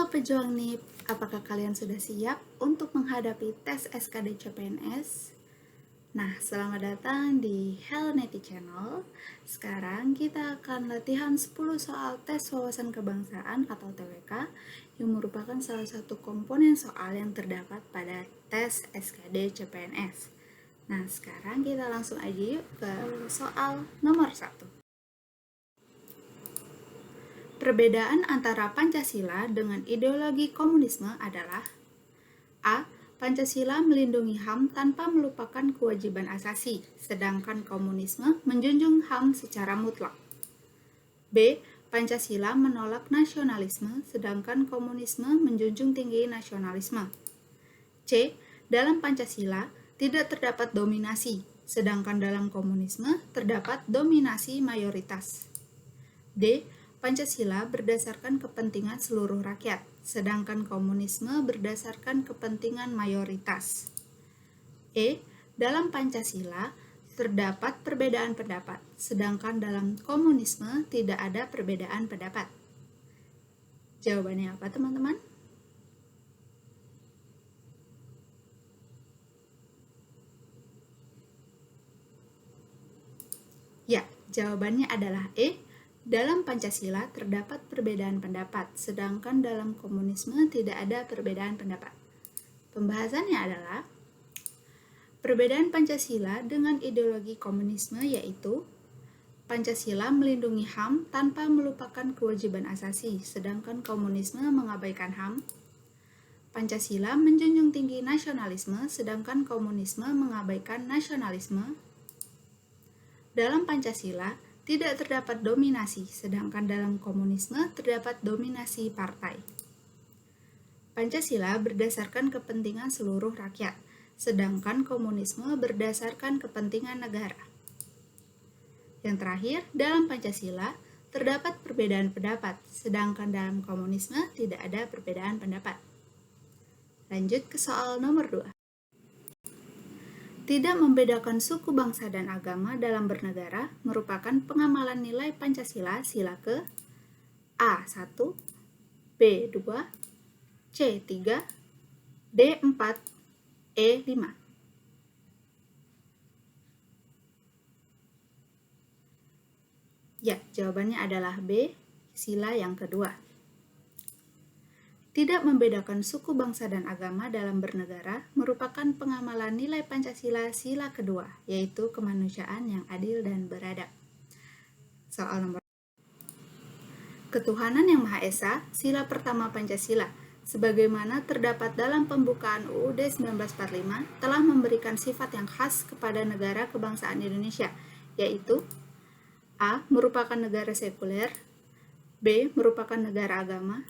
Halo pejuang NIP, apakah kalian sudah siap untuk menghadapi tes SKD CPNS? Nah, selamat datang di Hello Neti Channel. Sekarang kita akan latihan 10 soal tes wawasan kebangsaan atau TWK yang merupakan salah satu komponen soal yang terdapat pada tes SKD CPNS. Nah, sekarang kita langsung aja yuk ke soal nomor 1. Perbedaan antara Pancasila dengan ideologi komunisme adalah: A. Pancasila melindungi HAM tanpa melupakan kewajiban asasi, sedangkan komunisme menjunjung HAM secara mutlak. B. Pancasila menolak nasionalisme, sedangkan komunisme menjunjung tinggi nasionalisme. C. Dalam Pancasila tidak terdapat dominasi, sedangkan dalam komunisme terdapat dominasi mayoritas. D. Pancasila berdasarkan kepentingan seluruh rakyat, sedangkan komunisme berdasarkan kepentingan mayoritas. E. Dalam Pancasila terdapat perbedaan pendapat, sedangkan dalam komunisme tidak ada perbedaan pendapat. Jawabannya apa, teman-teman? Ya, jawabannya adalah E. Dalam Pancasila terdapat perbedaan pendapat, sedangkan dalam komunisme tidak ada perbedaan pendapat. Pembahasannya adalah perbedaan Pancasila dengan ideologi komunisme yaitu: Pancasila melindungi HAM tanpa melupakan kewajiban asasi, sedangkan komunisme mengabaikan HAM. Pancasila menjunjung tinggi nasionalisme, sedangkan komunisme mengabaikan nasionalisme. Dalam Pancasila tidak terdapat dominasi, sedangkan dalam komunisme terdapat dominasi partai. Pancasila berdasarkan kepentingan seluruh rakyat, sedangkan komunisme berdasarkan kepentingan negara. Yang terakhir, dalam Pancasila terdapat perbedaan pendapat, sedangkan dalam komunisme tidak ada perbedaan pendapat. Lanjut ke soal nomor 2. Tidak membedakan suku, bangsa, dan agama dalam bernegara merupakan pengamalan nilai Pancasila sila ke A1, B2, C3, D4, E5. Ya, jawabannya adalah B, sila yang kedua. Tidak membedakan suku, bangsa, dan agama dalam bernegara merupakan pengamalan nilai Pancasila sila kedua, yaitu kemanusiaan yang adil dan beradab. Soal nomor Ketuhanan yang Maha Esa, sila pertama Pancasila, sebagaimana terdapat dalam pembukaan UUD 1945, telah memberikan sifat yang khas kepada negara kebangsaan Indonesia, yaitu: A. Merupakan negara sekuler. B. Merupakan negara agama.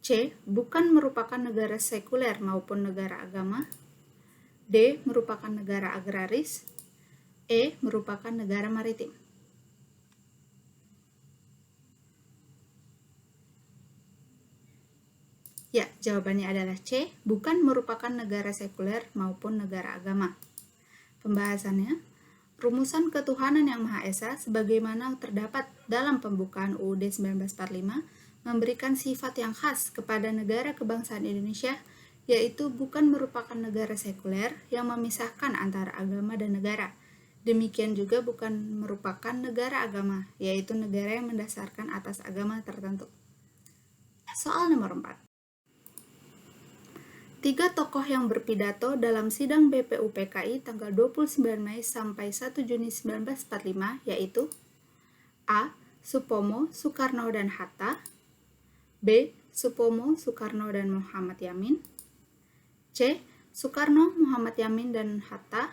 C. Bukan merupakan negara sekuler maupun negara agama. D. Merupakan negara agraris. E. Merupakan negara maritim. Ya, jawabannya adalah C. Bukan merupakan negara sekuler maupun negara agama. Pembahasannya, rumusan ketuhanan yang Maha Esa sebagaimana terdapat dalam pembukaan UUD 1945 memberikan sifat yang khas kepada negara kebangsaan Indonesia, yaitu bukan merupakan negara sekuler yang memisahkan antara agama dan negara. Demikian juga bukan merupakan negara agama, yaitu negara yang mendasarkan atas agama tertentu. Soal nomor 4. 3 tokoh yang berpidato dalam sidang BPUPKI tanggal 29 Mei sampai 1 Juni 1945 yaitu: A. Supomo, Soekarno, dan Hatta. B. Supomo, Soekarno, dan Muhammad Yamin. C. Soekarno, Muhammad Yamin, dan Hatta.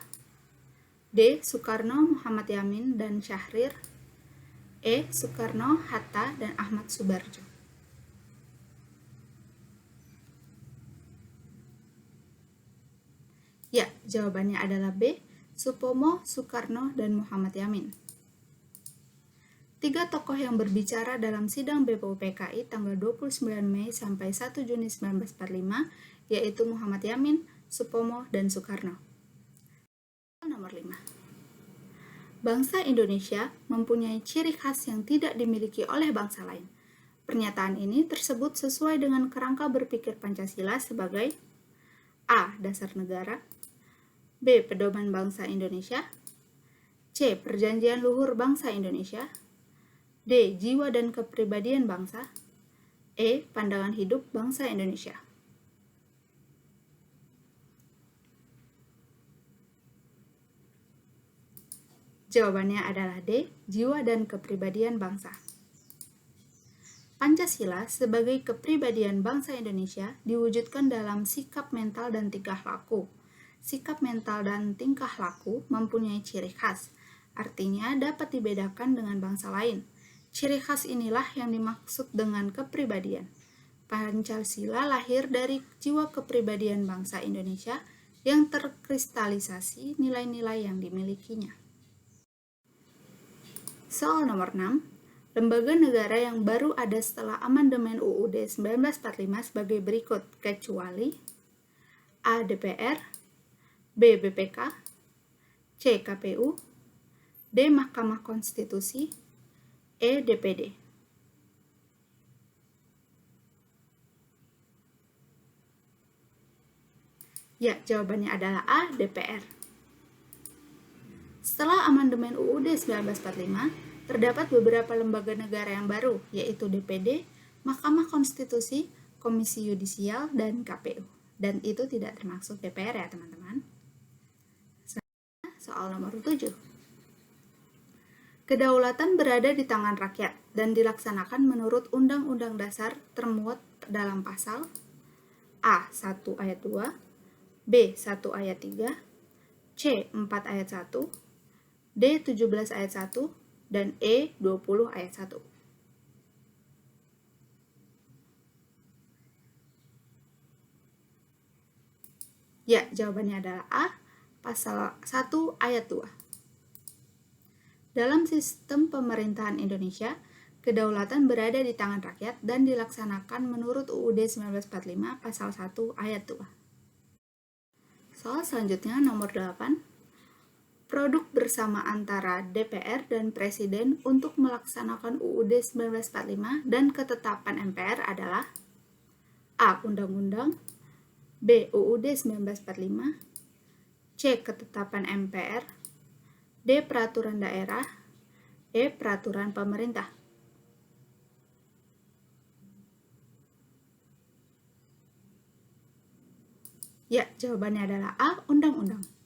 D. Soekarno, Muhammad Yamin, dan Syahrir. E. Soekarno, Hatta, dan Ahmad Subarjo. Ya, jawabannya adalah B. Supomo, Soekarno, dan Muhammad Yamin. 3 tokoh yang berbicara dalam sidang BPUPKI tanggal 29 Mei sampai 1 Juni 1945 yaitu Muhammad Yamin, Supomo, dan Soekarno. Nomor 5. Bangsa Indonesia mempunyai ciri khas yang tidak dimiliki oleh bangsa lain. Pernyataan ini tersebut sesuai dengan kerangka berpikir Pancasila sebagai A. Dasar negara, B. Pedoman bangsa Indonesia, C. Perjanjian luhur bangsa Indonesia, D. Jiwa dan kepribadian bangsa, E. Pandangan hidup bangsa Indonesia. Jawabannya adalah D. Jiwa dan kepribadian bangsa. Pancasila sebagai kepribadian bangsa Indonesia diwujudkan dalam sikap mental dan tingkah laku. Sikap mental dan tingkah laku mempunyai ciri khas, artinya dapat dibedakan dengan bangsa lain. Ciri khas inilah yang dimaksud dengan kepribadian. Pancasila lahir dari jiwa kepribadian bangsa Indonesia yang terkristalisasi nilai-nilai yang dimilikinya. Soal nomor 6, lembaga negara yang baru ada setelah amandemen UUD 1945 sebagai berikut, kecuali A. DPR, B. BPK, C. KPU, D. Mahkamah Konstitusi, E. DPD. Ya, jawabannya adalah A. DPR. Setelah amandemen UUD 1945, terdapat beberapa lembaga negara yang baru, yaitu DPD, Mahkamah Konstitusi, Komisi Yudisial, dan KPU. Dan itu tidak termasuk DPR ya, teman-teman. Soal nomor 7. Kedaulatan berada di tangan rakyat dan dilaksanakan menurut Undang-Undang Dasar termuat dalam pasal A. 1 ayat 2, B. 1 ayat 3, C. 4 ayat 1, D. 17 ayat 1, dan E. 20 ayat 1. Ya, jawabannya adalah A. Pasal 1 ayat 2. Dalam sistem pemerintahan Indonesia, kedaulatan berada di tangan rakyat dan dilaksanakan menurut UUD 1945 pasal 1 ayat 2. Soal selanjutnya nomor 8. Produk bersama antara DPR dan Presiden untuk melaksanakan UUD 1945 dan ketetapan MPR adalah A. Undang-Undang, B. UUD 1945, C. Ketetapan MPR, D. Peraturan daerah, E. Peraturan pemerintah. Ya, jawabannya adalah A. Undang-Undang.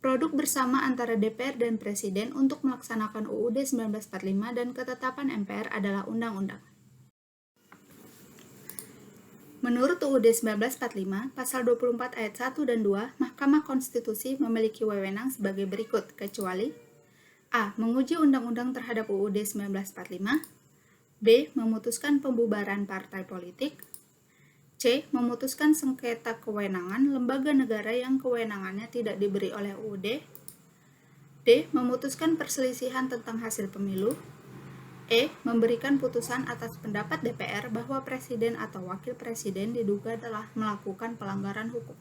Produk bersama antara DPR dan Presiden untuk melaksanakan UUD 1945 dan ketetapan MPR adalah undang-undang. Menurut UUD 1945, pasal 24 ayat 1 dan 2, Mahkamah Konstitusi memiliki wewenang sebagai berikut, kecuali A. Menguji undang-undang terhadap UUD 1945, B. Memutuskan pembubaran partai politik, C. Memutuskan sengketa kewenangan lembaga negara yang kewenangannya tidak diberi oleh UUD, D. Memutuskan perselisihan tentang hasil pemilu, E. Memberikan putusan atas pendapat DPR bahwa presiden atau wakil presiden diduga telah melakukan pelanggaran hukum.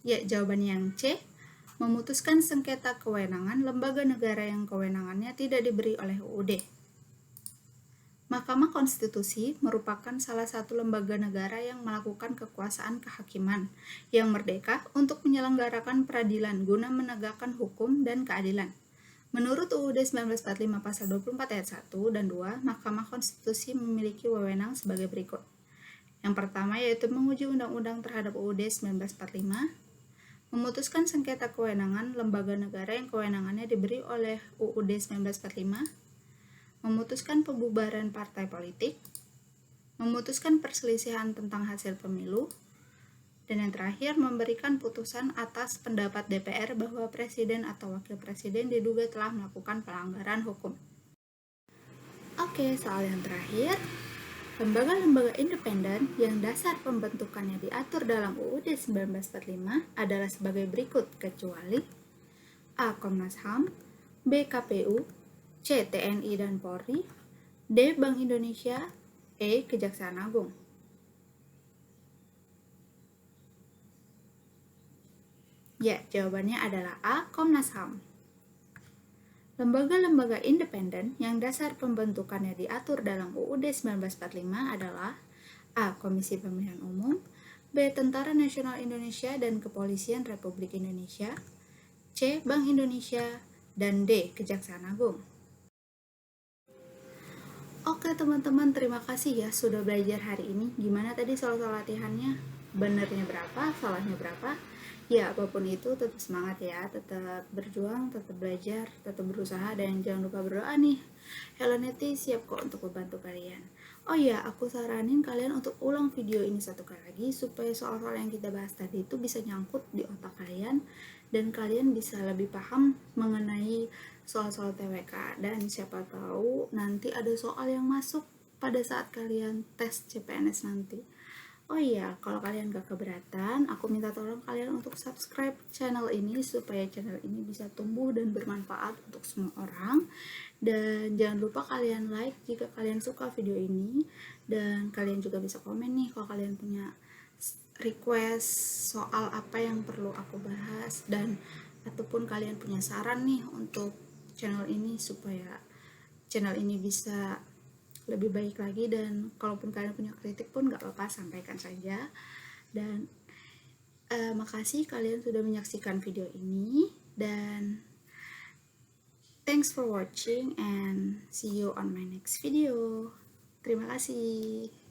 Ya, jawabannya yang C. Memutuskan sengketa kewenangan lembaga negara yang kewenangannya tidak diberi oleh UUD. Mahkamah Konstitusi merupakan salah satu lembaga negara yang melakukan kekuasaan kehakiman yang merdeka untuk menyelenggarakan peradilan guna menegakkan hukum dan keadilan. Menurut UUD 1945 pasal 24 ayat 1 dan 2, Mahkamah Konstitusi memiliki wewenang sebagai berikut. Yang pertama yaitu menguji undang-undang terhadap UUD 1945, memutuskan sengketa kewenangan lembaga negara yang kewenangannya diberi oleh UUD 1945, memutuskan pembubaran partai politik, memutuskan perselisihan tentang hasil pemilu, dan yang terakhir memberikan putusan atas pendapat DPR bahwa presiden atau wakil presiden diduga telah melakukan pelanggaran hukum. Oke, soal yang terakhir. Lembaga-lembaga independen yang dasar pembentukannya diatur dalam UUD 1945 adalah sebagai berikut, kecuali A. Komnas HAM, B. KPU, C. TNI dan Polri, D. Bank Indonesia, E. Kejaksaan Agung. Ya, jawabannya adalah A. Komnas HAM. Lembaga-lembaga independen yang dasar pembentukannya diatur dalam UUD 1945 adalah A. Komisi Pemilihan Umum, B. Tentara Nasional Indonesia dan Kepolisian Republik Indonesia, C. Bank Indonesia, dan D. Kejaksaan Agung. Oke teman-teman, terima kasih ya sudah belajar hari ini. Gimana tadi soal-soal latihannya? Benernya berapa? Salahnya berapa? Ya, apapun itu tetap semangat ya, tetap berjuang, tetap belajar, tetap berusaha, dan jangan lupa berdoa nih. Hello siap kok untuk membantu kalian. Oh iya, aku saranin kalian untuk ulang video ini satu kali lagi supaya soal-soal yang kita bahas tadi itu bisa nyangkut di otak kalian dan kalian bisa lebih paham mengenai soal-soal TWK, dan siapa tahu nanti ada soal yang masuk pada saat kalian tes CPNS nanti. Oh iya, kalau kalian gak keberatan, aku minta tolong kalian untuk subscribe channel ini supaya channel ini bisa tumbuh dan bermanfaat untuk semua orang. Dan jangan lupa kalian like jika kalian suka video ini. Dan kalian juga bisa komen nih kalau kalian punya request soal apa yang perlu aku bahas. Dan ataupun kalian punya saran nih untuk channel ini supaya channel ini bisa lebih baik lagi. Dan kalaupun kalian punya kritik pun gak apa-apa, sampaikan saja. Dan makasih kalian sudah menyaksikan video ini, dan thanks for watching and see you on my next video. Terima kasih.